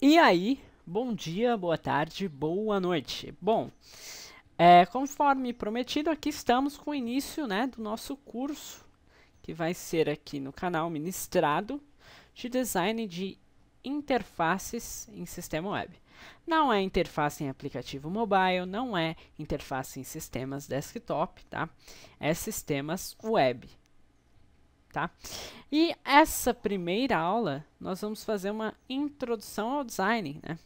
E aí, bom dia, boa tarde, boa noite. Bom, conforme prometido, aqui estamos com o início, né, do nosso curso, que vai ser aqui no canal ministrado de design de interfaces em sistema web. Não é interface em aplicativo mobile, não é interface em sistemas desktop, tá? É sistemas web, tá? E essa primeira aula, nós vamos fazer uma introdução ao design, né?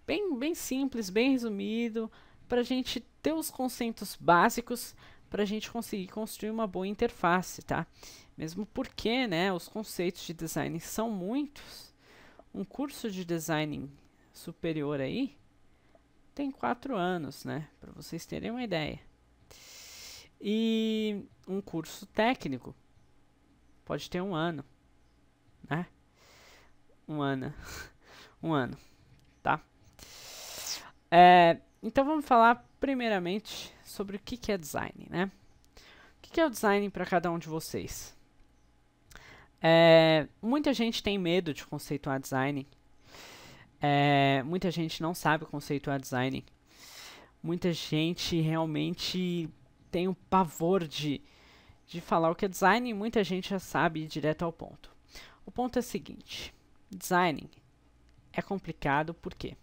Bem simples, bem resumido, para a gente ter os conceitos básicos para a gente conseguir construir uma boa interface, tá? Mesmo porque, né, os conceitos de design são muitos. Um curso de design superior aí tem 4 anos, né? Para vocês terem uma ideia. E um curso técnico pode ter 1 ano, né? Um ano, um ano, tá? Então vamos falar primeiramente sobre o que é design, né? O que é o design para cada um de vocês? Muita gente tem medo de conceituar design. Muita gente não sabe conceituar design. Muita gente realmente tem um pavor de falar o que é design e muita gente já sabe ir direto ao ponto. O ponto é o seguinte: design é complicado por quê?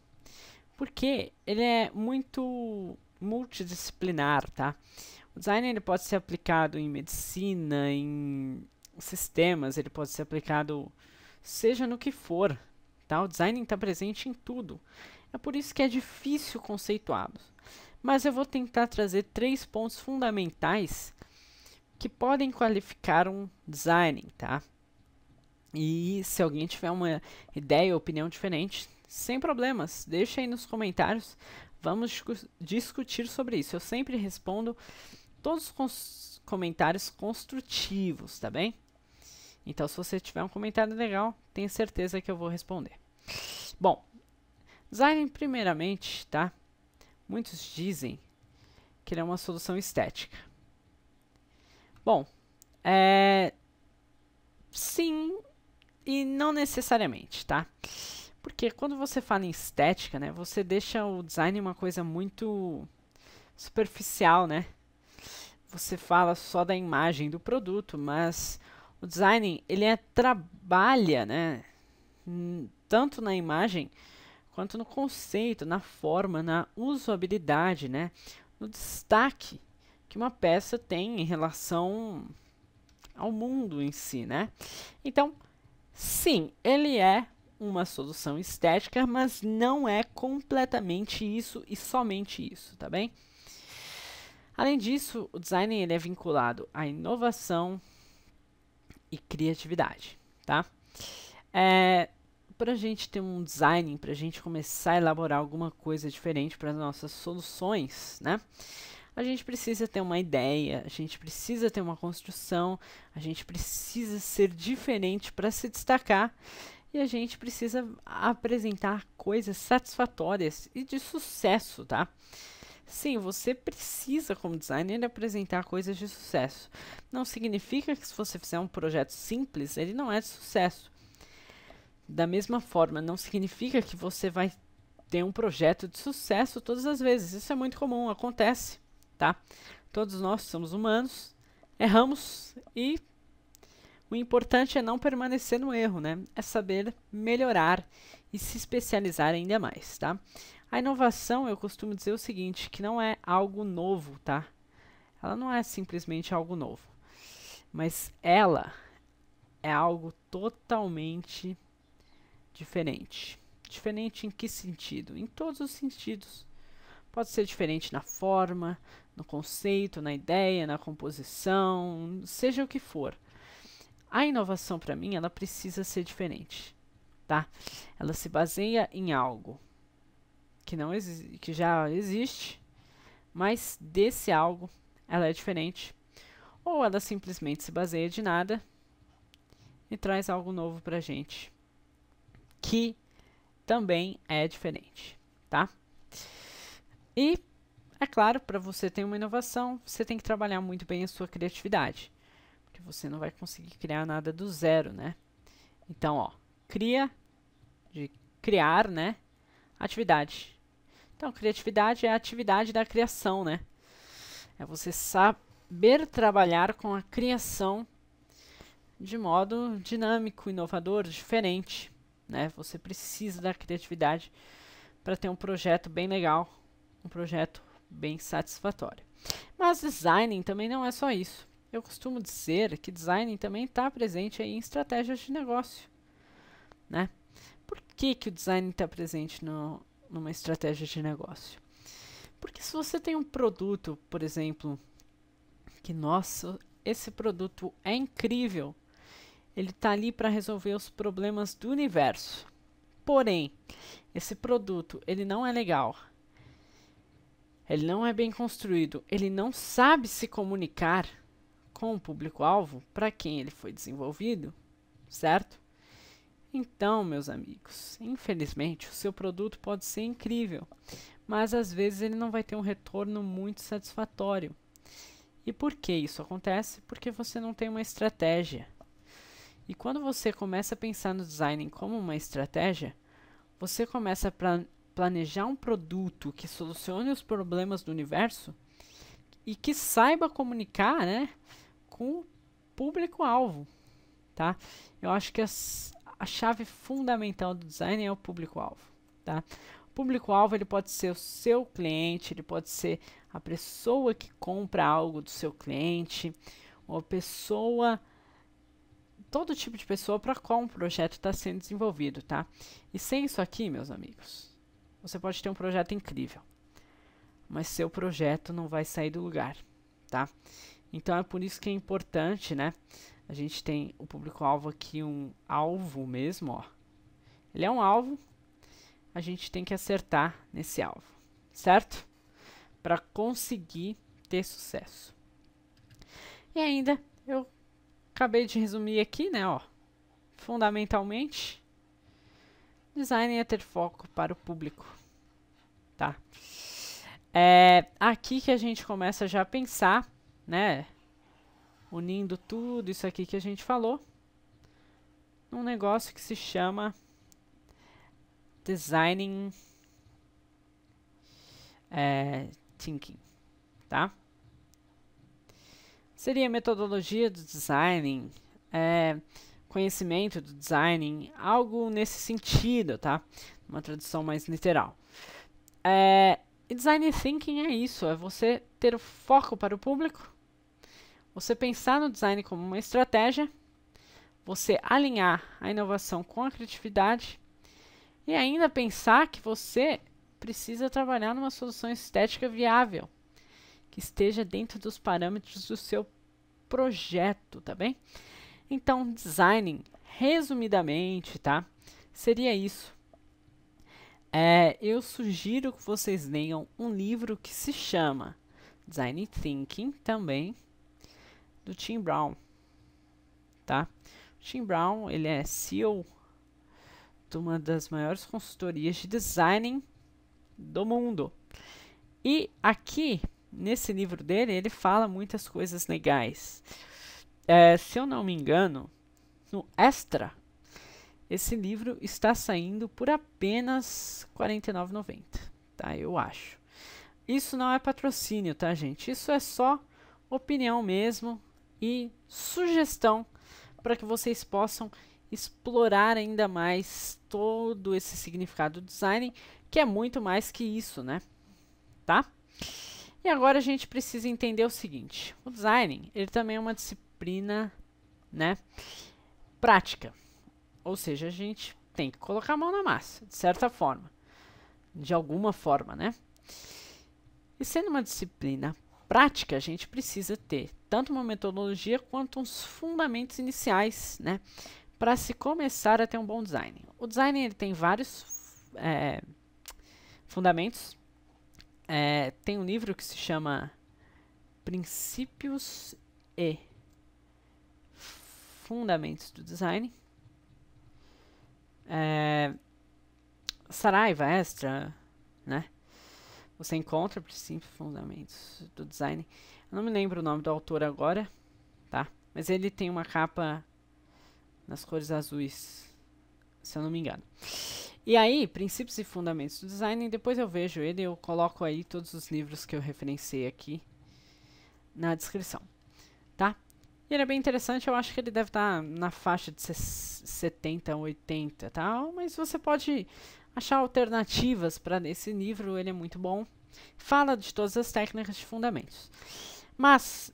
Porque ele é muito multidisciplinar, tá? O design ele pode ser aplicado em medicina, em sistemas, ele pode ser aplicado seja no que for, tá? O design está presente em tudo. É por isso que é difícil conceituá-lo. Mas eu vou tentar trazer 3 pontos fundamentais que podem qualificar um design, tá? E se alguém tiver uma ideia ou opinião diferente, sem problemas, deixa aí nos comentários. Vamos discutir sobre isso. Eu sempre respondo todos os comentários construtivos, tá bem? Então, se você tiver um comentário legal, tenha certeza que eu vou responder. Bom, design primeiramente, tá? Muitos dizem que ele é uma solução estética. Bom, sim e não necessariamente, tá? Porque quando você fala em estética, né, você deixa o design uma coisa muito superficial, né? Você fala só da imagem do produto, mas o design ele trabalha, né, tanto na imagem quanto no conceito, na forma, na usabilidade, né, no destaque que uma peça tem em relação ao mundo em si, né? Então, sim, ele é uma solução estética, mas não é completamente isso e somente isso, tá bem? Além disso, o design ele é vinculado à inovação e criatividade, tá? Para a gente ter um design, para a gente começar a elaborar alguma coisa diferente para as nossas soluções, né? A gente precisa ter uma ideia, a gente precisa ter uma construção, a gente precisa ser diferente para se destacar e a gente precisa apresentar coisas satisfatórias e de sucesso, tá? Sim, você precisa, como designer, apresentar coisas de sucesso. Não significa que se você fizer um projeto simples, ele não é de sucesso. Da mesma forma, não significa que você vai ter um projeto de sucesso todas as vezes. Isso é muito comum, acontece, tá? Todos nós somos humanos, erramos e o importante é não permanecer no erro, né? É saber melhorar e se especializar ainda mais, tá? A inovação, eu costumo dizer o seguinte, que não é algo novo, tá? Ela não é simplesmente algo novo, mas ela é algo totalmente diferente. Diferente em que sentido? Em todos os sentidos. Pode ser diferente na forma, no conceito, na ideia, na composição, seja o que for. A inovação, para mim, ela precisa ser diferente, tá? Ela se baseia em algo que já existe, mas desse algo ela é diferente, ou ela simplesmente se baseia de nada e traz algo novo pra gente, que também é diferente, tá? E, é claro, para você ter uma inovação, você tem que trabalhar muito bem a sua criatividade, porque você não vai conseguir criar nada do zero, né? Então, ó, criar, né, atividade. Então, criatividade é a atividade da criação, né? É você saber trabalhar com a criação de modo dinâmico, inovador, diferente, né? Você precisa da criatividade para ter um projeto bem legal, um projeto bem satisfatório. Mas design também não é só isso. Eu costumo dizer que design também está presente aí em estratégias de negócio, né? Por que que o design está presente numa estratégia de negócio? Porque se você tem um produto, por exemplo, que, nossa, esse produto é incrível, ele está ali para resolver os problemas do universo. Porém, esse produto, ele não é legal, ele não é bem construído, ele não sabe se comunicar com o público-alvo para quem ele foi desenvolvido, certo? Então, meus amigos, infelizmente, o seu produto pode ser incrível, mas às vezes ele não vai ter um retorno muito satisfatório. E por que isso acontece? Porque você não tem uma estratégia. E quando você começa a pensar no design como uma estratégia, você começa a planejar um produto que solucione os problemas do universo e que saiba comunicar, né, com o público-alvo, tá? Eu acho que a chave fundamental do design é o público-alvo, tá? O público-alvo ele pode ser o seu cliente, ele pode ser a pessoa que compra algo do seu cliente, ou a pessoa, todo tipo de pessoa para qual um projeto está sendo desenvolvido, tá? E sem isso aqui, meus amigos, você pode ter um projeto incrível, mas seu projeto não vai sair do lugar, tá? Então é por isso que é importante, né? A gente tem o público-alvo aqui, um alvo mesmo, ó. Ele é um alvo, a gente tem que acertar nesse alvo, certo? Para conseguir ter sucesso. E ainda, eu acabei de resumir aqui, né, ó. Fundamentalmente, design é ter foco para o público, tá? É aqui que a gente começa já a pensar, né, unindo tudo isso aqui que a gente falou, num negócio que se chama Designing Thinking, tá? Seria metodologia do design, conhecimento do design, algo nesse sentido, tá? Uma tradução mais literal. E design thinking é isso, é você ter o foco para o público, você pensar no design como uma estratégia, você alinhar a inovação com a criatividade e ainda pensar que você precisa trabalhar numa solução estética viável, que esteja dentro dos parâmetros do seu projeto, tá bem? Então, design, resumidamente, tá? Seria isso. Eu sugiro que vocês leiam um livro que se chama Design Thinking, também, do Tim Brown, tá? O Tim Brown, ele é CEO de uma das maiores consultorias de design do mundo. E aqui, nesse livro dele, ele fala muitas coisas legais. Se eu não me engano, no Extra, esse livro está saindo por apenas R$ 49,90, tá? Eu acho. Isso não é patrocínio, tá, gente? Isso é só opinião mesmo e sugestão para que vocês possam explorar ainda mais todo esse significado do design, que é muito mais que isso, né? Tá? E agora a gente precisa entender o seguinte: o design, ele também é uma disciplina, né, prática. Ou seja, a gente tem que colocar a mão na massa, de certa forma, de alguma forma, né? E sendo uma disciplina prática, a gente precisa ter tanto uma metodologia quanto uns fundamentos iniciais, né, para se começar a ter um bom design. O design ele tem vários fundamentos. Tem um livro que se chama Princípios e Fundamentos do Design. Saraiva, Extra, né? Você encontra Princípios e Fundamentos do Design. Eu não me lembro o nome do autor agora, tá? Mas ele tem uma capa nas cores azuis, se eu não me engano. E aí, princípios e fundamentos do design, depois eu vejo ele, eu coloco aí todos os livros que eu referenciei aqui na descrição, tá? E ele é bem interessante, eu acho que ele deve estar na faixa de 70, 80, tá? Mas você pode achar alternativas para esse livro, ele é muito bom. Fala de todas as técnicas de fundamentos. Mas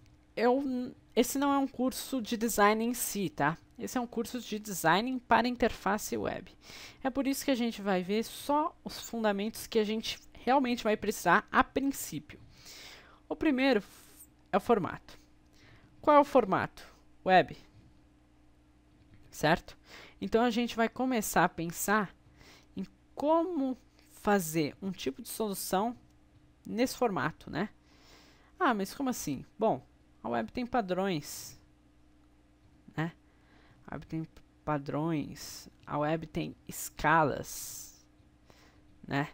esse não é um curso de design em si, tá? Esse é um curso de design para interface web. É por isso que a gente vai ver só os fundamentos que a gente realmente vai precisar a princípio. O primeiro é o formato. Qual é o formato? Web. Certo? Então a gente vai começar a pensar em como fazer um tipo de solução nesse formato, né? Ah, mas como assim? Bom, a web tem padrões, né? A web tem padrões, a web tem escalas, né?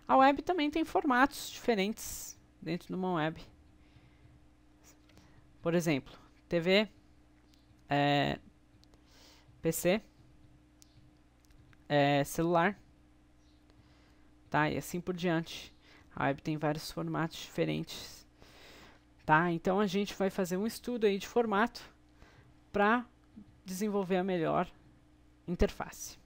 A web também tem formatos diferentes dentro de uma web. Por exemplo, TV, PC, celular, tá? E assim por diante. A web tem vários formatos diferentes, tá? Então a gente vai fazer um estudo aí de formato para desenvolver a melhor interface.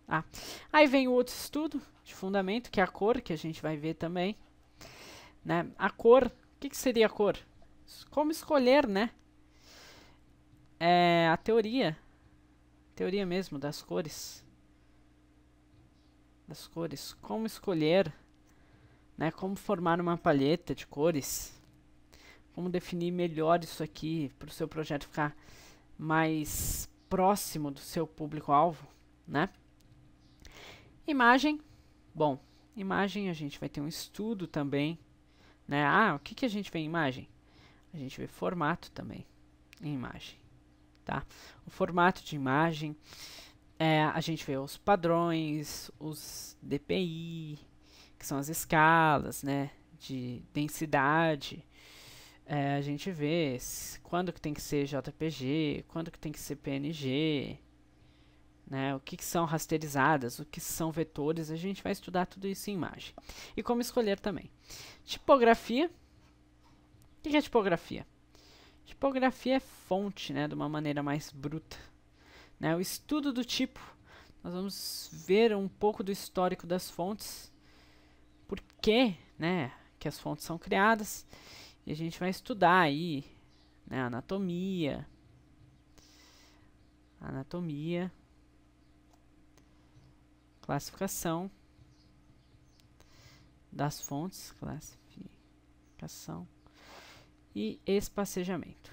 Ah, aí vem o outro estudo de fundamento, que é a cor, que a gente vai ver também, né? A cor, o que seria a cor? Como escolher, né? A teoria mesmo das cores. Como escolher, né? Como formar uma palheta de cores. Como definir melhor isso aqui para o seu projeto ficar mais próximo do seu público-alvo, né? Imagem, bom, imagem a gente vai ter um estudo também, né? Ah, o que a gente vê em imagem? A gente vê formato também em imagem, tá? O formato de imagem, a gente vê os padrões, os DPI, que são as escalas, né? De densidade. A gente vê quando que tem que ser JPG, quando que tem que ser PNG, né, o que são rasterizadas, o que são vetores, a gente vai estudar tudo isso em imagem. E como escolher também. Tipografia. O que é tipografia? Tipografia é fonte, né, de uma maneira mais bruta. Né, o estudo do tipo. Nós vamos ver um pouco do histórico das fontes. Por que, né, que as fontes são criadas. E a gente vai estudar aí, né, anatomia, classificação das fontes, classificação e espacejamento,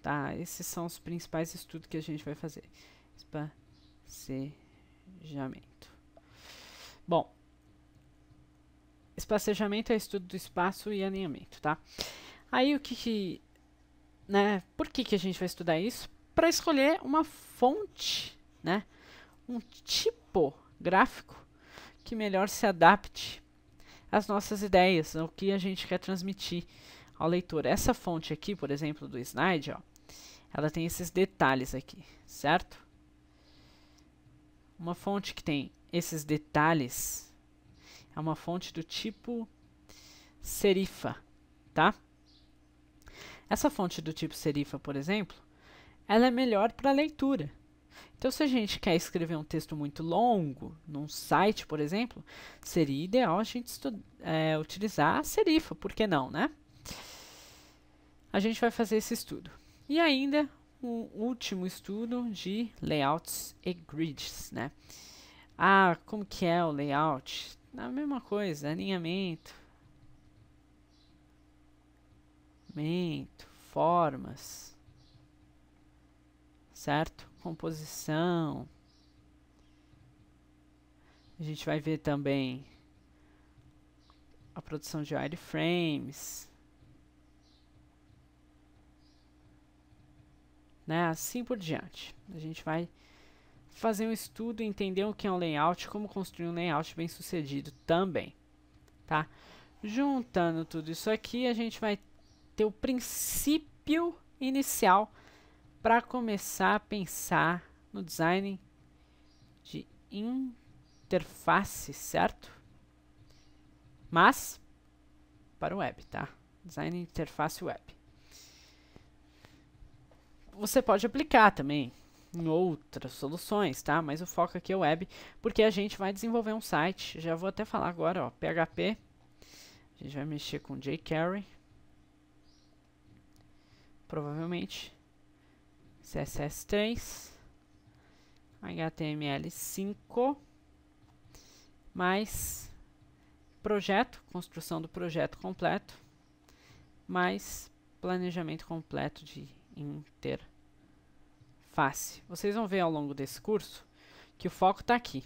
tá? Esses são os principais estudos que a gente vai fazer. Espacejamento. Bom, espacejamento é estudo do espaço e alinhamento, tá? Aí né? Por que a gente vai estudar isso? Para escolher uma fonte, né? Um tipo gráfico que melhor se adapte às nossas ideias, ao que a gente quer transmitir ao leitor. Essa fonte aqui, por exemplo, do slide, ó, ela tem esses detalhes aqui, certo? Uma fonte que tem esses detalhes é uma fonte do tipo serifa, tá? Essa fonte do tipo serifa, por exemplo, ela é melhor para leitura. Então, se a gente quer escrever um texto muito longo, num site, por exemplo, seria ideal a gente utilizar a serifa, por que não, né? A gente vai fazer esse estudo. E ainda, um último estudo de layouts e grids, né? Ah, como que é o layout? A mesma coisa, alinhamento, formas, certo? Composição. A gente vai ver também a produção de wireframes, né? Assim por diante. A gente vai fazer um estudo, entender o que é um layout, como construir um layout bem sucedido também, tá? Juntando tudo isso aqui, a gente vai ter o princípio inicial para começar a pensar no design de interface, certo? Mas para o web, tá? Design interface web. Você pode aplicar também em outras soluções, tá? Mas o foco aqui é o web, porque a gente vai desenvolver um site. Já vou até falar agora, ó, PHP. A gente vai mexer com jQuery. Provavelmente. CSS3. HTML5. Mais projeto, construção do projeto completo. Mais planejamento completo de interface. Vocês vão ver ao longo desse curso que o foco está aqui.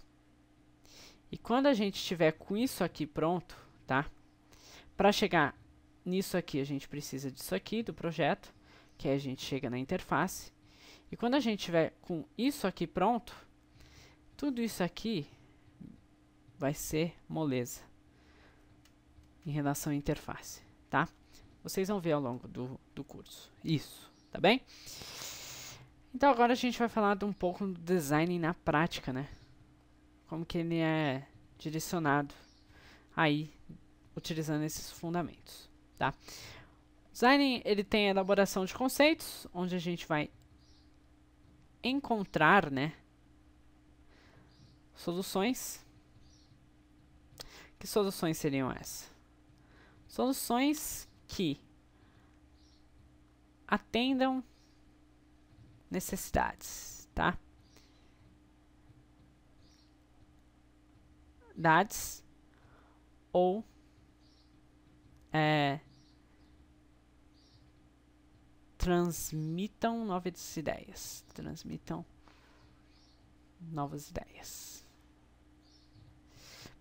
E quando a gente estiver com isso aqui pronto, tá? Para chegar nisso aqui, a gente precisa disso aqui, do projeto, que aí a gente chega na interface. E quando a gente tiver com isso aqui pronto, tudo isso aqui vai ser moleza em relação à interface, tá? Vocês vão ver ao longo do curso. Isso, tá bem? Então agora a gente vai falar de um pouco do design na prática, né? Como que ele é direcionado aí, utilizando esses fundamentos, tá? Design, ele tem a elaboração de conceitos, onde a gente vai encontrar, né, soluções. Que soluções seriam essas? Soluções que atendam necessidades, tá? Dades ou transmitam novas ideias. Transmitam novas ideias.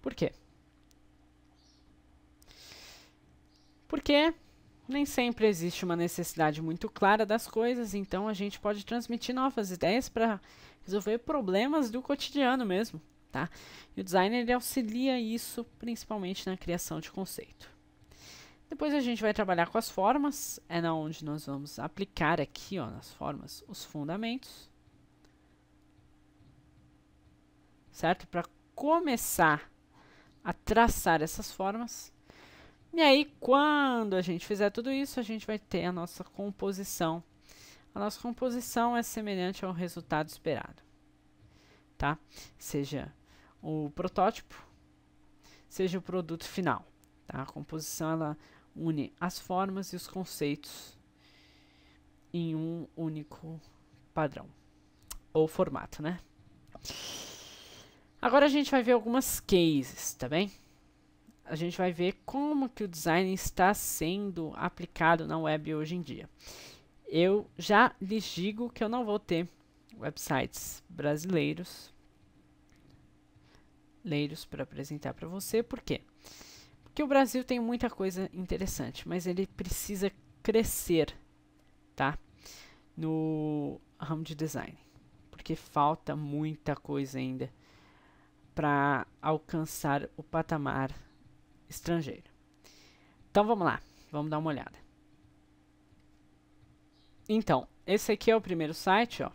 Por quê? Porque nem sempre existe uma necessidade muito clara das coisas, então a gente pode transmitir novas ideias para resolver problemas do cotidiano mesmo, tá? E o design, ele auxilia isso principalmente na criação de conceito. Depois a gente vai trabalhar com as formas, é na onde nós vamos aplicar aqui, ó, nas formas, os fundamentos, certo? Para começar a traçar essas formas. E aí, quando a gente fizer tudo isso, a gente vai ter a nossa composição. A nossa composição é semelhante ao resultado esperado, tá? Seja o protótipo, seja o produto final, tá? A composição, ela une as formas e os conceitos em um único padrão, ou formato, né? Agora a gente vai ver algumas cases, tá bem? A gente vai ver como que o design está sendo aplicado na web hoje em dia. Eu já lhes digo que eu não vou ter websites brasileiros para apresentar para você. Por quê? Porque o Brasil tem muita coisa interessante, mas ele precisa crescer, tá? No ramo de design. Porque falta muita coisa ainda para alcançar o patamar estrangeiro. Então vamos lá, vamos dar uma olhada. Então, esse aqui é o primeiro site, ó,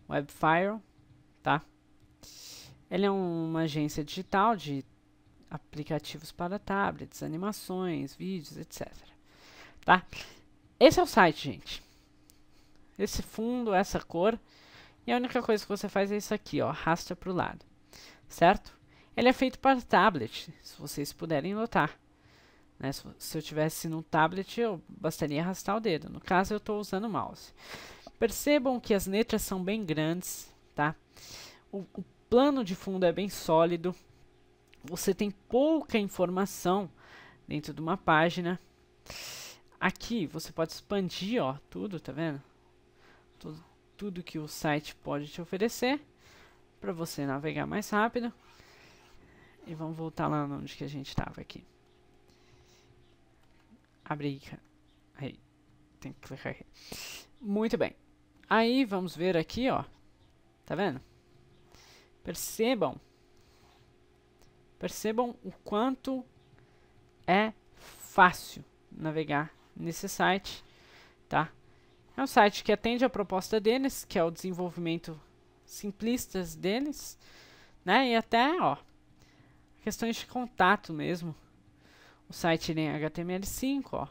Webfile, tá? Ele é uma agência digital de aplicativos para tablets, animações, vídeos, etc. Tá? Esse é o site, gente. Esse fundo, essa cor, e a única coisa que você faz é isso aqui, ó, arrasta para o lado, certo? Ele é feito para tablet, se vocês puderem notar. Né? Se eu tivesse no tablet, eu bastaria arrastar o dedo. No caso, eu estou usando o mouse. Percebam que as letras são bem grandes, tá? O plano de fundo é bem sólido. Você tem pouca informação dentro de uma página. Aqui você pode expandir, ó, tudo, tá vendo? Tudo que o site pode te oferecer para você navegar mais rápido. E vamos voltar lá onde que a gente estava aqui. Abre aí. Tem que clicar aqui. Muito bem. Aí vamos ver aqui, ó. Tá vendo? Percebam o quanto é fácil navegar nesse site, tá? É um site que atende a proposta deles, que é o desenvolvimento simplistas deles, né? E até, ó, questões de contato mesmo. O site ele é em HTML5, ó,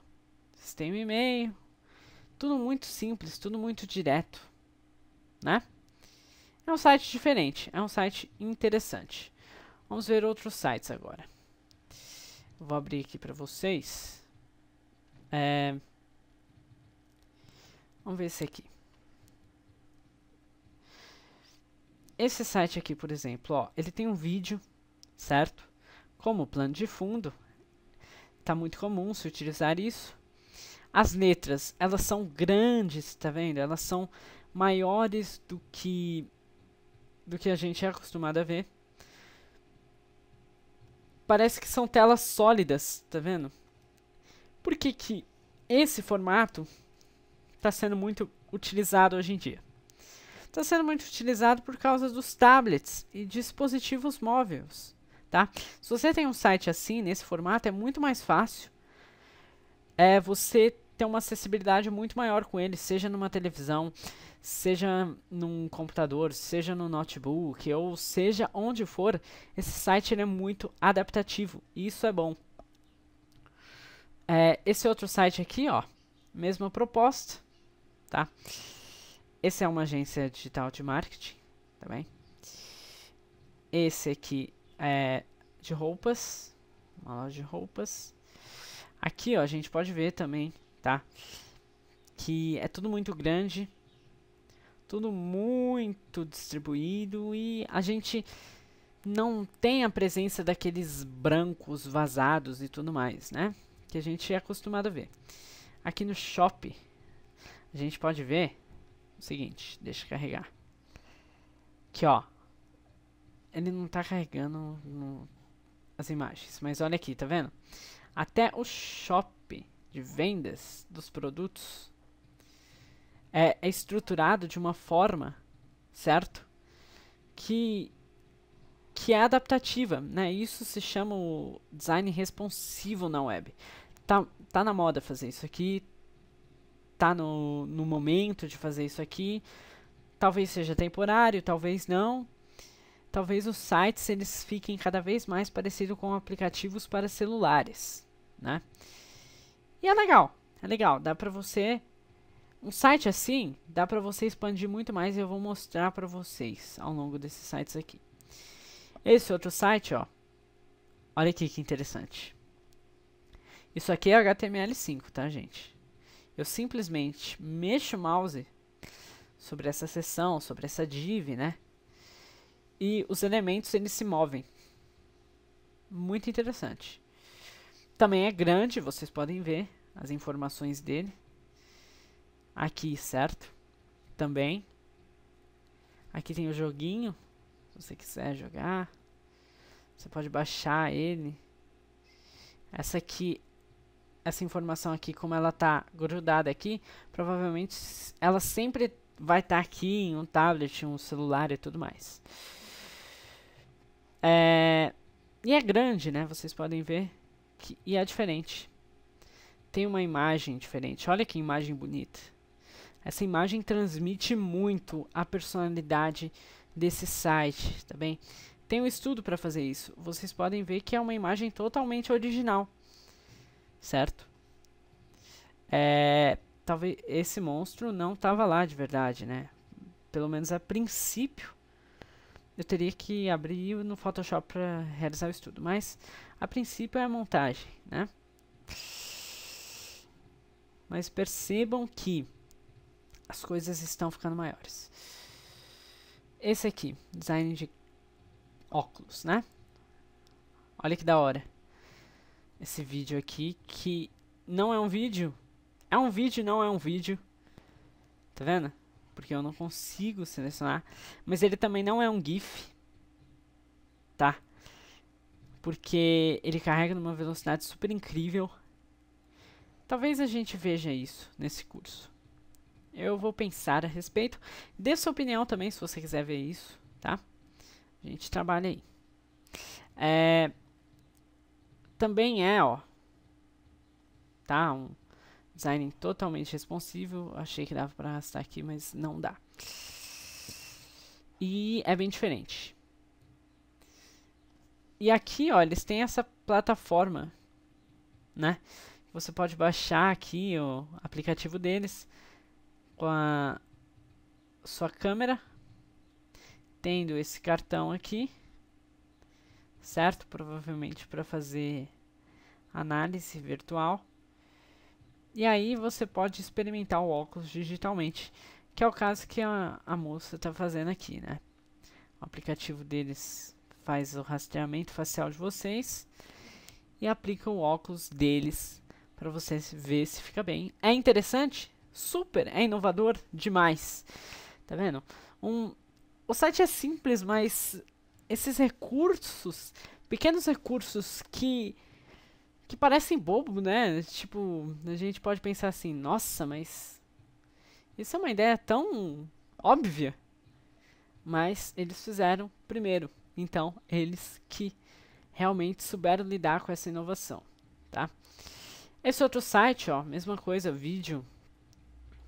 sistema e-mail, tudo muito simples, tudo muito direto, né? É um site diferente, é um site interessante. Vamos ver outros sites agora. Vou abrir aqui para vocês. Vamos ver esse aqui. Esse site aqui, por exemplo, ó, ele tem um vídeo, certo? Como plano de fundo. Tá muito comum se utilizar isso. As letras, elas são grandes, tá vendo? Elas são maiores do que a gente é acostumado a ver. Parece que são telas sólidas, tá vendo? Por que que esse formato está sendo muito utilizado hoje em dia? Está sendo muito utilizado por causa dos tablets e dispositivos móveis, tá? Se você tem um site assim, nesse formato, é muito mais fácil você ter uma acessibilidade muito maior com ele, seja numa televisão, seja num computador, seja no notebook, ou seja onde for. Esse site ele é muito adaptativo, e isso é bom. Esse outro site aqui, ó, mesma proposta, tá? Esse é uma agência digital de marketing, tá bem? Esse aqui é de roupas, uma loja de roupas. Aqui, ó, a gente pode ver também, tá? Que é tudo muito grande, tudo muito distribuído e a gente não tem a presença daqueles brancos vazados e tudo mais, né? Que a gente é acostumado a ver. Aqui no Shop, a gente pode ver o seguinte, deixa eu carregar. Aqui, ó. Ele não tá carregando as imagens, mas olha aqui, tá vendo? Até o Shop de vendas dos produtos é estruturado de uma forma, certo? Que é adaptativa, né? Isso se chama o design responsivo na web. Tá na moda fazer isso aqui, tá no momento de fazer isso aqui. Talvez seja temporário, talvez não. Talvez os sites eles fiquem cada vez mais parecidos com aplicativos para celulares, né? E é legal, dá pra você... Um site assim, dá pra você expandir muito mais e eu vou mostrar pra vocês ao longo desses sites aqui. Esse outro site, ó, olha aqui que interessante. Isso aqui é HTML5, tá, gente? Eu simplesmente mexo o mouse sobre essa seção, sobre essa div, né? E os elementos, eles se movem. Muito interessante. Também é grande, vocês podem ver as informações dele. Aqui, certo? Também. Aqui tem o joguinho, se você quiser jogar. Você pode baixar ele. Essa informação aqui, como ela tá grudada aqui, provavelmente ela sempre vai estar aqui em um tablet, um celular e tudo mais. E é grande, né? Vocês podem ver. E é diferente. Tem uma imagem diferente. Olha que imagem bonita. Essa imagem transmite muito a personalidade desse site, tá bem? Tem um estudo para fazer isso. Vocês podem ver que é uma imagem totalmente original, certo? Talvez esse monstro não estava lá de verdade, né? Pelo menos a princípio. Eu teria que abrir no Photoshop para realizar o estudo, mas a princípio é a montagem, né? Mas percebam que as coisas estão ficando maiores. Esse aqui, design de óculos, né? Olha que da hora. Esse vídeo aqui, que não é um vídeo. É um vídeo, não é um vídeo. Tá vendo? Porque eu não consigo selecionar. Mas ele também não é um GIF. Tá? Porque ele carrega numa velocidade super incrível. Talvez a gente veja isso nesse curso. Eu vou pensar a respeito. Dê sua opinião também, se você quiser ver isso, tá? A gente trabalha aí. Também ó, tá? Um design totalmente responsivo. Achei que dava pra arrastar aqui, mas não dá. E é bem diferente. E aqui, ó, eles têm essa plataforma, né? Você pode baixar aqui o aplicativo deles com a sua câmera, tendo esse cartão aqui, certo? Provavelmente para fazer análise virtual. E aí você pode experimentar o óculos digitalmente, que é o caso que a moça está fazendo aqui, né? O aplicativo deles faz o rastreamento facial de vocês e aplica o óculos deles para você ver se fica bem. É interessante? Super! É inovador demais. Tá vendo? O site é simples, mas esses recursos, pequenos recursos que parecem bobo, né? Tipo, a gente pode pensar assim, nossa, mas isso é uma ideia tão óbvia. Mas eles fizeram primeiro. Então, eles que realmente souberam lidar com essa inovação, tá? Esse outro site, ó, mesma coisa, vídeo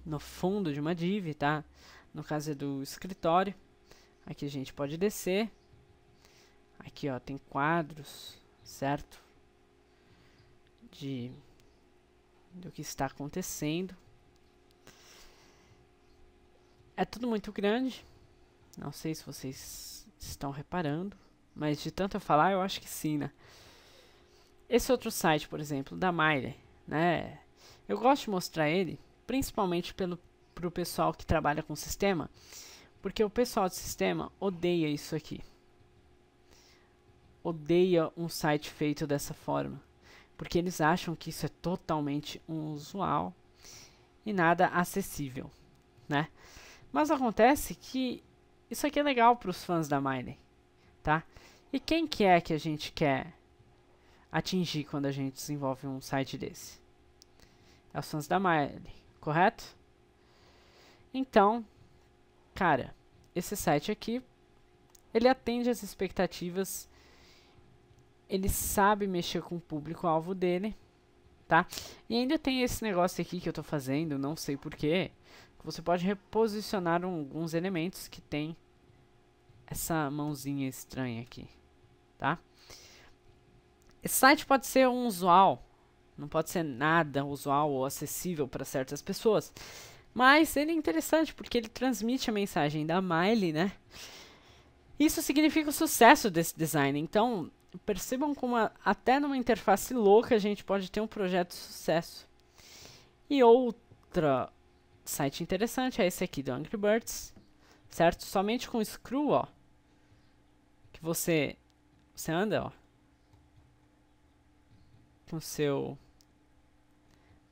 no fundo de uma div, tá? No caso é do escritório. Aqui a gente pode descer. Aqui, ó, tem quadros, certo? Do que está acontecendo. É tudo muito grande. Não sei se vocês estão reparando, mas de tanto eu falar, eu acho que sim, né? Esse outro site, por exemplo, da Mailer, né? Eu gosto de mostrar ele, principalmente pro pessoal que trabalha com sistema, porque o pessoal de sistema odeia isso aqui. Odeia um site feito dessa forma, porque eles acham que isso é totalmente inusual e nada acessível, né? Mas acontece que isso aqui é legal para os fãs da Mailer, tá? E quem que é que a gente quer atingir quando a gente desenvolve um site desse? É os fãs da Mailer, correto? Então, cara, esse site aqui, ele atende às expectativas, ele sabe mexer com o público-alvo dele, tá? E ainda tem esse negócio aqui que eu tô fazendo, não sei porquê, que você pode reposicionar alguns elementos que tem essa mãozinha estranha aqui, tá? Esse site pode ser um usual, não pode ser nada usual ou acessível para certas pessoas, mas ele é interessante porque ele transmite a mensagem da Mailer, né? Isso significa o sucesso desse design, então percebam como até numa interface louca a gente pode ter um projeto de sucesso. E outra site interessante é esse aqui do Angry Birds, certo? Somente com o screw, ó, que você anda, ó, com seu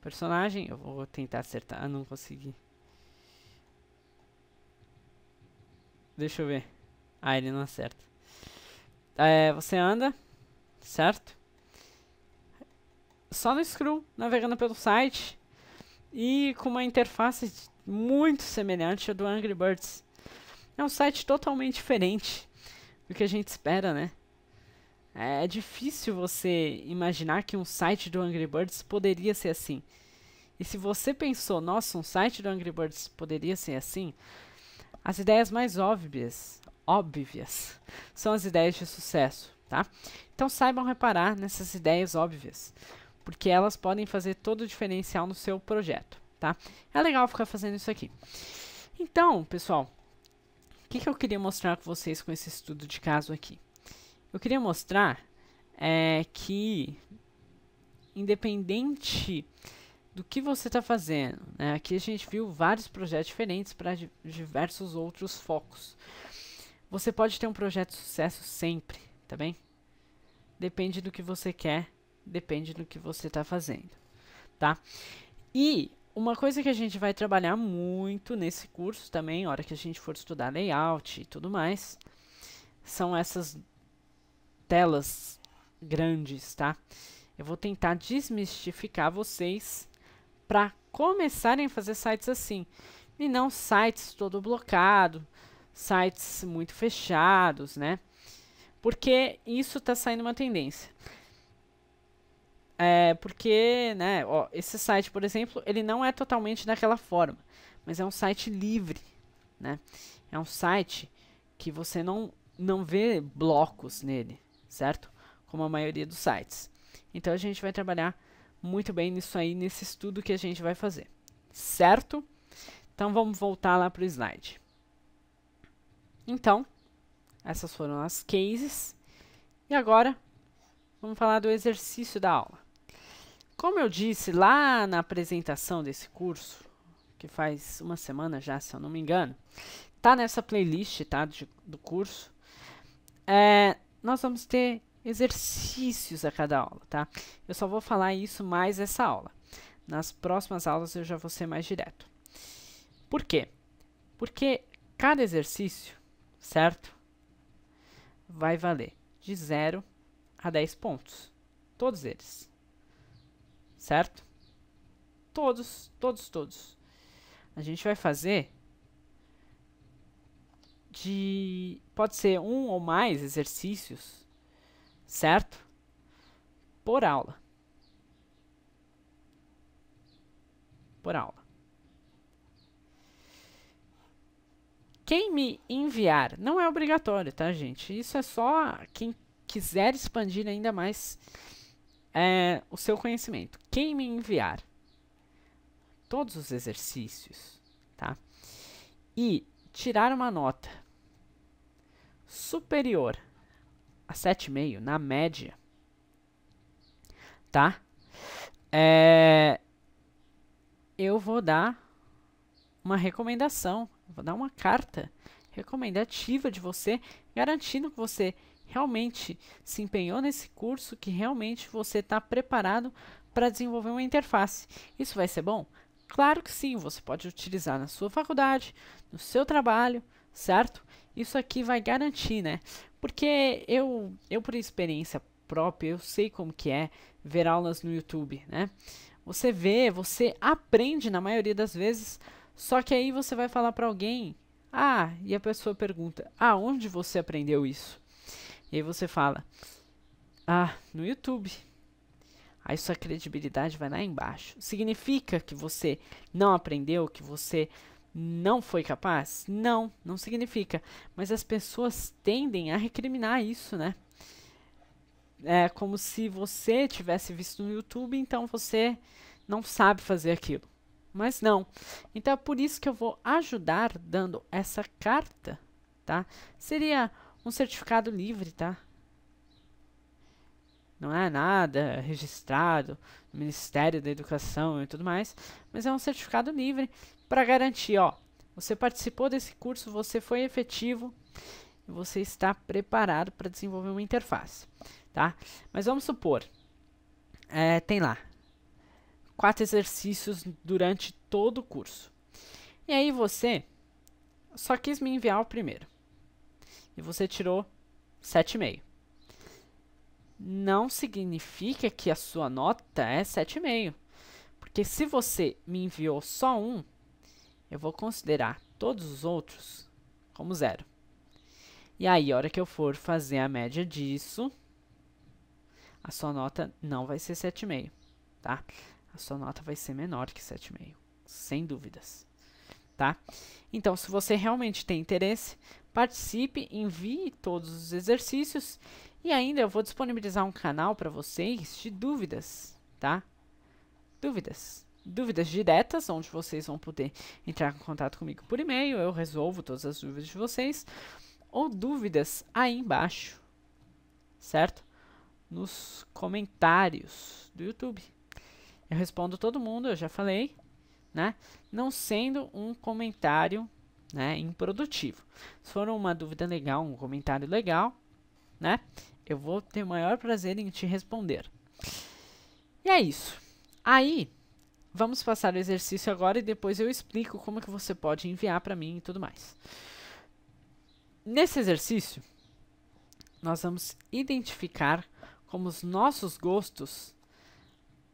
personagem. Eu vou tentar acertar, não consegui. Deixa eu ver. Ah, ele não acerta. Você anda, certo? Só no screw, navegando pelo site e com uma interface muito semelhante à do Angry Birds. É um site totalmente diferente do que a gente espera, né? É difícil você imaginar que um site do Angry Birds poderia ser assim. E se você pensou, nossa, um site do Angry Birds poderia ser assim, as ideias mais óbvias são as ideias de sucesso, tá? Então saibam reparar nessas ideias óbvias, porque elas podem fazer todo o diferencial no seu projeto, tá? É legal ficar fazendo isso aqui. Então, pessoal, o que eu queria mostrar com vocês com esse estudo de caso aqui? Eu queria mostrar que, independente do que você está fazendo, né, aqui a gente viu vários projetos diferentes para diversos outros focos. Você pode ter um projeto de sucesso sempre, tá bem? Depende do que você quer, depende do que você está fazendo, tá? E uma coisa que a gente vai trabalhar muito nesse curso também, na hora que a gente for estudar layout e tudo mais, são essas telas grandes, tá? Eu vou tentar desmistificar vocês para começarem a fazer sites assim, e não sites todo blocado, sites muito fechados, né? Porque isso está saindo uma tendência. Porque, né, ó, esse site, por exemplo, ele não é totalmente daquela forma, mas é um site livre, né? É um site que você não vê blocos nele, certo? Como a maioria dos sites. Então a gente vai trabalhar muito bem nisso aí, nesse estudo que a gente vai fazer, certo? Então vamos voltar lá para o slide. Então, essas foram as cases. E agora, vamos falar do exercício da aula. Como eu disse lá na apresentação desse curso, que faz uma semana já, se eu não me engano, tá nessa playlist, tá, do curso, nós vamos ter exercícios a cada aula, tá? Eu só vou falar isso mais essa aula. Nas próximas aulas eu já vou ser mais direto. Por quê? Porque cada exercício, certo? Vai valer de 0 a 10 pontos. Todos eles. Certo? Todos. A gente vai fazer pode ser um ou mais exercícios, certo? Por aula. Quem me enviar, não é obrigatório, tá, gente? Isso é só quem quiser expandir ainda mais o seu conhecimento. Quem me enviar todos os exercícios, tá? E tirar uma nota superior a 7,5 na média, tá? Eu vou dar uma recomendação, vou dar uma carta recomendativa de você, garantindo que você realmente se empenhou nesse curso, que realmente você está preparado para desenvolver uma interface. Isso vai ser bom? Claro que sim, você pode utilizar na sua faculdade, no seu trabalho, certo? Isso aqui vai garantir, né? Porque eu por experiência própria, eu sei como que é ver aulas no YouTube, né? Você vê, você aprende na maioria das vezes, só que aí você vai falar para alguém, e a pessoa pergunta, onde você aprendeu isso? E aí você fala, no YouTube. Aí sua credibilidade vai lá embaixo. Significa que você não aprendeu, que você não foi capaz? Não, não significa. Mas as pessoas tendem a recriminar isso, né? É como se você tivesse visto no YouTube, então você não sabe fazer aquilo. Mas não. Então é por isso que eu vou ajudar dando essa carta, tá? Seria um certificado livre, tá? Não é nada registrado no Ministério da Educação e tudo mais, mas é um certificado livre para garantir, você participou desse curso, você foi efetivo e você está preparado para desenvolver uma interface, tá? Mas vamos supor, tem lá 4 exercícios durante todo o curso. E aí você só quis me enviar o primeiro. E você tirou 7,5. Não significa que a sua nota é 7,5. Porque se você me enviou só um, eu vou considerar todos os outros como 0. E aí, a hora que eu for fazer a média disso, a sua nota não vai ser 7,5, tá? A sua nota vai ser menor que 7,5, sem dúvidas, tá? Então, se você realmente tem interesse, participe, envie todos os exercícios e ainda eu vou disponibilizar um canal para vocês de dúvidas, tá? Dúvidas diretas, onde vocês vão poder entrar em contato comigo por e-mail, eu resolvo todas as dúvidas de vocês, ou dúvidas aí embaixo, certo? Nos comentários do YouTube. Eu respondo todo mundo, eu já falei, né? Não sendo um comentário, né, improdutivo. Se for uma dúvida legal, um comentário legal, né? Eu vou ter o maior prazer em te responder. E é isso. Aí, vamos passar o exercício agora e depois eu explico como que você pode enviar para mim e tudo mais. Nesse exercício, nós vamos identificar como os nossos gostos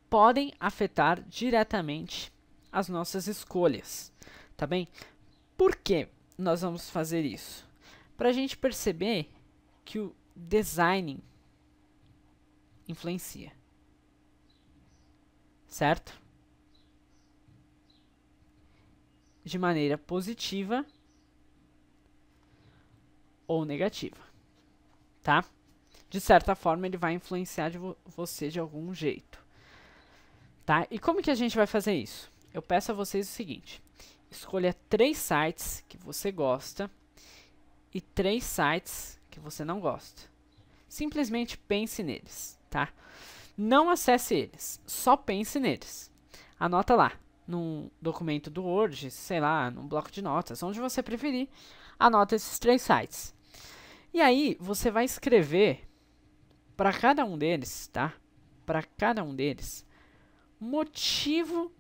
podem afetar diretamente as nossas escolhas, tá bem? Por que nós vamos fazer isso? Para a gente perceber que o design influencia, certo? De maneira positiva ou negativa, tá? de certa forma, ele vai influenciar você de algum jeito. Tá? E como que a gente vai fazer isso? Eu peço a vocês o seguinte: escolha 3 sites que você gosta e 3 sites que você não gosta. Simplesmente pense neles, tá? Não acesse eles, só pense neles. Anota lá, num documento do Word, sei lá, num bloco de notas, onde você preferir, anota esses 3 sites. E aí, você vai escrever para cada um deles, tá? Para cada um deles, motivo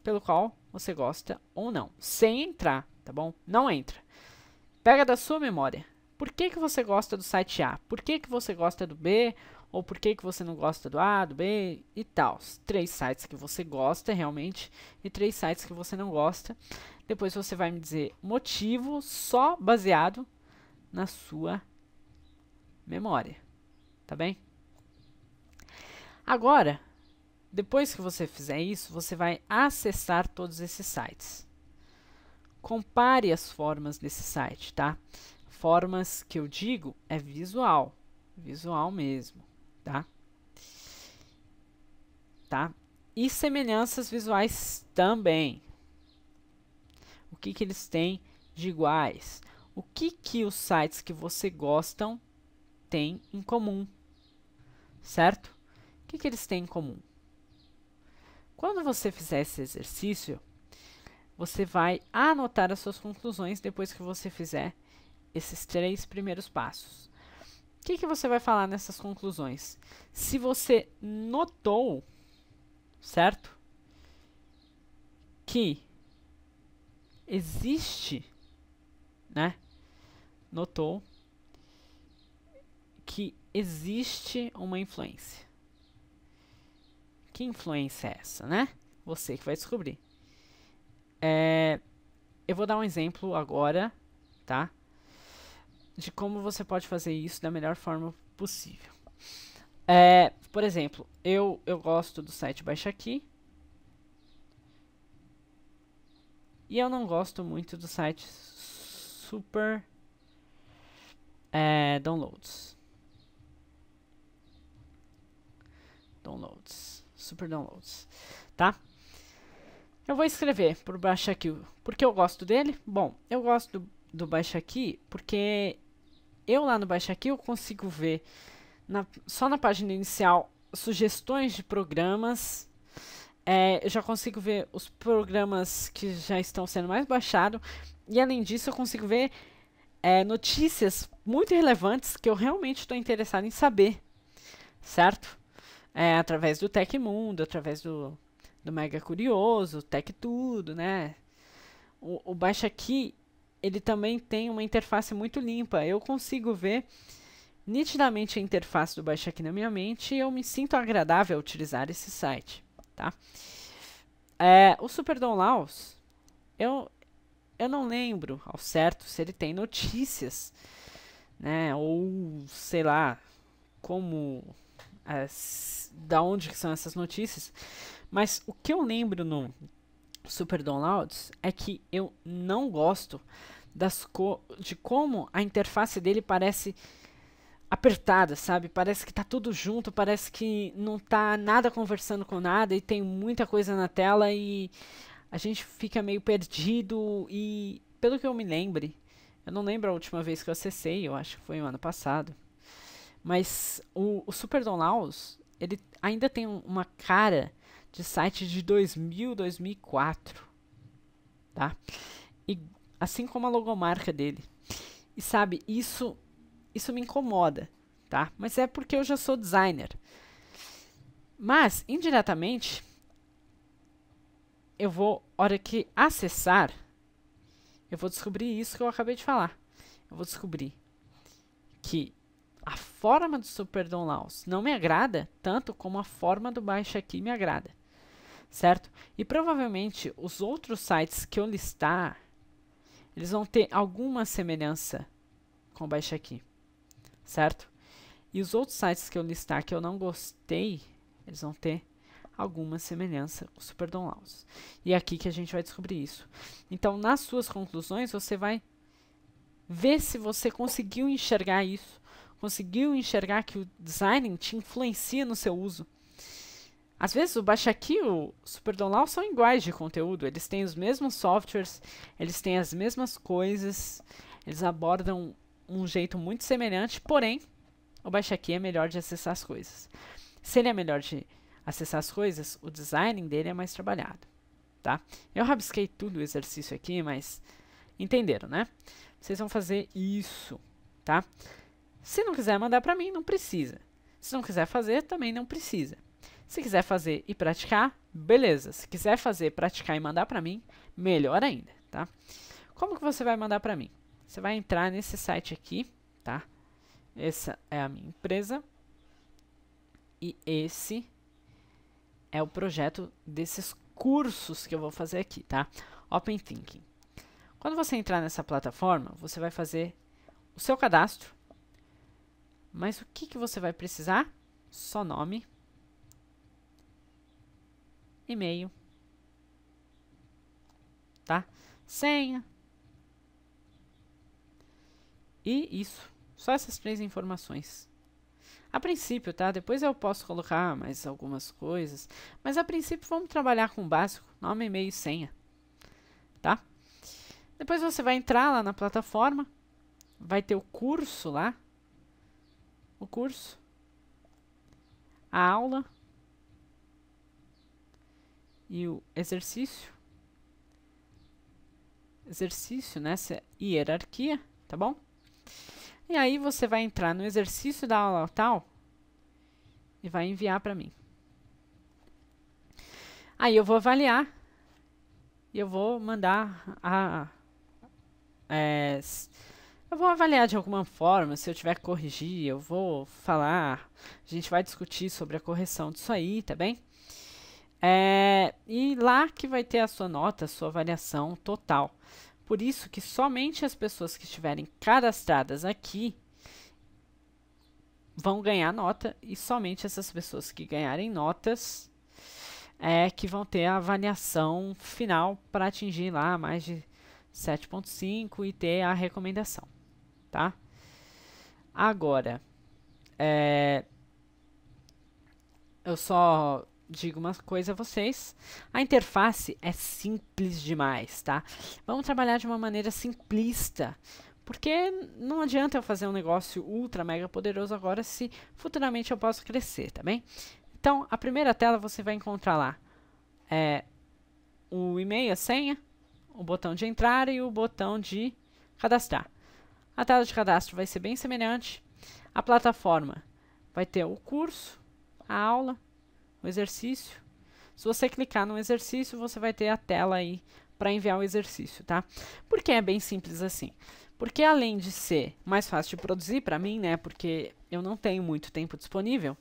pelo qual você gosta ou não, sem entrar, tá bom? Não entra. Pega da sua memória. Por que que você gosta do site A? Por que que você gosta do B? Ou por que que você não gosta do A, do B e tal? 3 sites que você gosta realmente e 3 sites que você não gosta. Depois você vai me dizer motivo só baseado na sua memória, tá bem? Agora, depois que você fizer isso, você vai acessar todos esses sites. Compare as formas desse site, tá? Formas que eu digo é visual, visual mesmo, tá? Tá? E semelhanças visuais também. O que que eles têm de iguais? O que que os sites que você gostam têm em comum? Certo? O que que eles têm em comum? Quando você fizer esse exercício, você vai anotar as suas conclusões depois que você fizer esses 3 primeiros passos. O que que você vai falar nessas conclusões? Se você notou, certo? Que existe, né? Notou que existe uma influência. Que influência é essa, né? Você que vai descobrir. Eu vou dar um exemplo agora, tá? De como você pode fazer isso da melhor forma possível. Por exemplo, eu gosto do site Baixa Aqui. E eu não gosto muito do site Super Downloads. Super Downloads, tá? Eu vou escrever por Baixa Aqui. Por que eu gosto dele? Bom, eu gosto do Baixa Aqui porque eu lá no Baixa Aqui eu consigo ver só na página inicial sugestões de programas. Eu já consigo ver os programas que já estão sendo mais baixados. E além disso, eu consigo ver notícias muito relevantes que eu realmente estou interessado em saber, certo? Através do Tecmundo, através do Mega Curioso, Tech Tudo, né? O Baixa Aqui, ele também tem uma interface muito limpa. Eu consigo ver nitidamente a interface do Baixa Aqui na minha mente e eu me sinto agradável ao utilizar esse site, tá? O Super Downloads, eu não lembro ao certo se ele tem notícias, né? Ou, sei lá, como... da onde são essas notícias. Mas o que eu lembro no Super Downloads é que eu não gosto de como a interface dele parece apertada, sabe? Parece que tá tudo junto, parece que não tá nada conversando com nada e tem muita coisa na tela e a gente fica meio perdido. E pelo que eu me lembre, eu não lembro a última vez que eu acessei, eu acho que foi o ano passado, mas o Super Downloads, ele ainda tem uma cara de site de 2000, 2004, tá? E assim como a logomarca dele. E sabe, isso me incomoda, tá? Mas é porque eu já sou designer. Mas, indiretamente, eu vou, hora que acessar, eu vou descobrir isso que eu acabei de falar. Eu vou descobrir que a forma do Super Downloads não me agrada tanto como a forma do Baixa Aqui me agrada, certo? E provavelmente os outros sites que eu listar, eles vão ter alguma semelhança com o Baixa Aqui, certo? E os outros sites que eu listar que eu não gostei, eles vão ter alguma semelhança com o Super Downloads. E é aqui que a gente vai descobrir isso. Então, nas suas conclusões, você vai ver se você conseguiu enxergar isso conseguiu enxergar que o design te influencia no seu uso. Às vezes o Baixaqui e o SuperDownload são iguais de conteúdo, eles têm os mesmos softwares, eles têm as mesmas coisas, eles abordam um jeito muito semelhante, porém, o Baixaqui é melhor de acessar as coisas. Se ele é melhor de acessar as coisas, o design dele é mais trabalhado, tá? Eu rabisquei tudo o exercício aqui, mas entenderam, né? Vocês vão fazer isso, tá? Se não quiser mandar para mim, não precisa. Se não quiser fazer, também não precisa. Se quiser fazer e praticar, beleza. Se quiser fazer, praticar e mandar para mim, melhor ainda, tá? Como que você vai mandar para mim? Você vai entrar nesse site aqui, tá? Essa é a minha empresa. E esse é o projeto desses cursos que eu vou fazer aqui, tá? Open Thinking. Quando você entrar nessa plataforma, você vai fazer o seu cadastro. Mas o que você vai precisar? Só nome, e-mail, tá? Senha. E isso. Só essas 3 informações. A princípio, tá? Depois eu posso colocar mais algumas coisas. Mas a princípio vamos trabalhar com o básico. Nome, e-mail e senha. Tá? Depois você vai entrar lá na plataforma. Vai ter o curso lá. O curso. A aula. E o exercício. Exercício nessa hierarquia, tá bom? E aí você vai entrar no exercício da aula tal e vai enviar para mim. Aí eu vou avaliar e eu vou mandar eu vou avaliar de alguma forma, se eu tiver que corrigir, eu vou falar, a gente vai discutir sobre a correção disso aí, tá bem? E lá que vai ter a sua nota, a sua avaliação total. Por isso que somente as pessoas que estiverem cadastradas aqui vão ganhar nota e somente essas pessoas que ganharem notas que vão ter a avaliação final para atingir lá mais de 7.5 e ter a recomendação, tá? Agora, eu só digo uma coisa a vocês, a interface é simples demais, tá? Vamos trabalhar de uma maneira simplista, porque não adianta eu fazer um negócio ultra mega poderoso agora se futuramente eu posso crescer, tá bem? Então, a primeira tela você vai encontrar lá o e-mail, a senha, o botão de entrar e o botão de cadastrar. A tela de cadastro vai ser bem semelhante. A plataforma vai ter o curso, a aula, o exercício. Se você clicar no exercício, você vai ter a tela aí para enviar o exercício, tá? Por que é bem simples assim? Porque além de ser mais fácil de produzir para mim, né? Porque eu não tenho muito tempo disponível,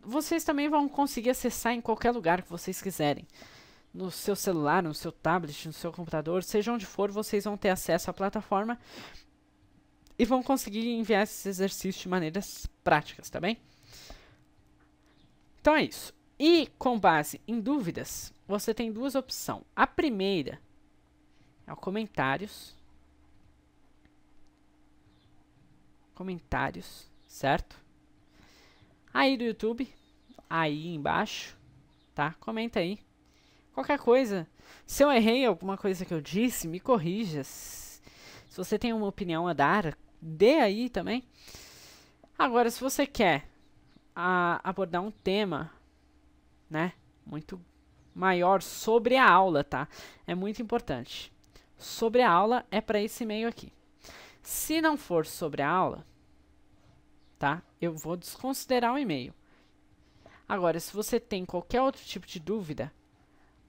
vocês também vão conseguir acessar em qualquer lugar que vocês quiserem. No seu celular, no seu tablet, no seu computador, seja onde for, vocês vão ter acesso à plataforma e vão conseguir enviar esses exercícios de maneiras práticas, tá bem? Então é isso. E com base em dúvidas, você tem 2 opções. A primeira é o comentários. Comentários, certo? Aí do YouTube, aí embaixo, tá? Comenta aí. Qualquer coisa. Se eu errei alguma coisa que eu disse, me corrija. Se você tem uma opinião a dar, dê aí também. Agora, se você quer abordar um tema, né, muito maior sobre a aula, tá? É muito importante. Sobre a aula é para esse e-mail aqui. Se não for sobre a aula, tá? Eu vou desconsiderar o e-mail. Agora, se você tem qualquer outro tipo de dúvida,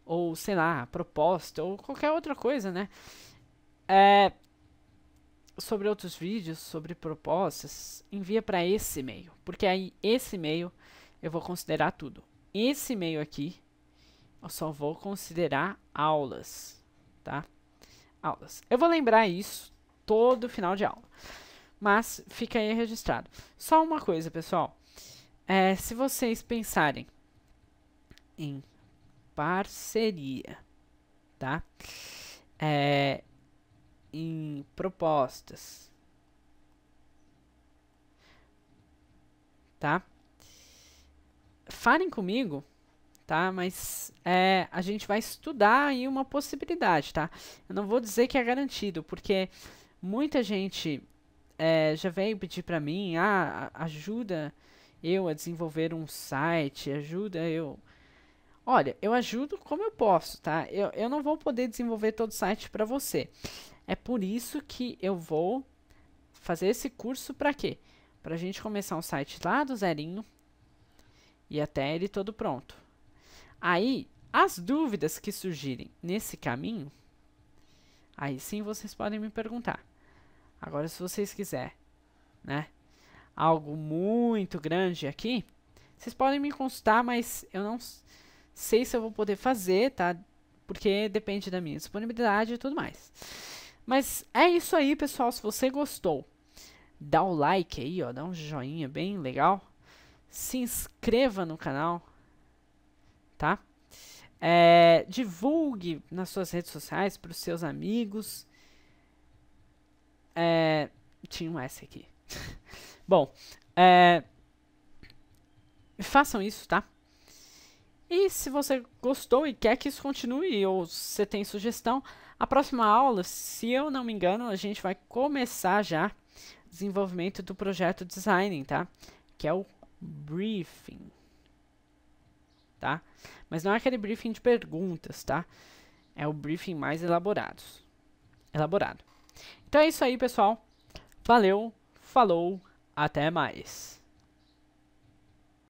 ou sei lá, proposta, ou qualquer outra coisa, né? Sobre outros vídeos, sobre propostas, envia para esse e-mail, porque aí esse e-mail eu vou considerar tudo. Esse e-mail aqui eu só vou considerar aulas, tá? Aulas. Eu vou lembrar isso todo final de aula, mas fica aí registrado. Só uma coisa, pessoal, se vocês pensarem em parceria, tá? Em propostas, tá? Falem comigo, tá? Mas a gente vai estudar aí uma possibilidade, tá? Eu não vou dizer que é garantido, porque muita gente já veio pedir pra mim, ajuda eu a desenvolver um site, ajuda eu... Olha, eu ajudo como eu posso, tá? Eu não vou poder desenvolver todo o site para você. É por isso que eu vou fazer esse curso para quê? Para a gente começar um site lá do zerinho e até ele todo pronto. Aí, as dúvidas que surgirem nesse caminho, aí sim vocês podem me perguntar. Agora, se vocês quiserem, né, algo muito grande aqui, vocês podem me consultar, mas eu não sei se eu vou poder fazer, tá? Porque depende da minha disponibilidade e tudo mais. Mas é isso aí, pessoal. Se você gostou, dá o like aí, ó, dá um joinha bem legal. Se inscreva no canal, tá? Divulgue nas suas redes sociais para os seus amigos. Tinha um S aqui. Bom, façam isso, tá? E se você gostou e quer que isso continue, ou você tem sugestão, a próxima aula, se eu não me engano, a gente vai começar já desenvolvimento do projeto designing, tá? Que é o briefing, tá? Mas não é aquele briefing de perguntas, tá? É o briefing mais elaborado. Então é isso aí, pessoal. Valeu, falou, até mais.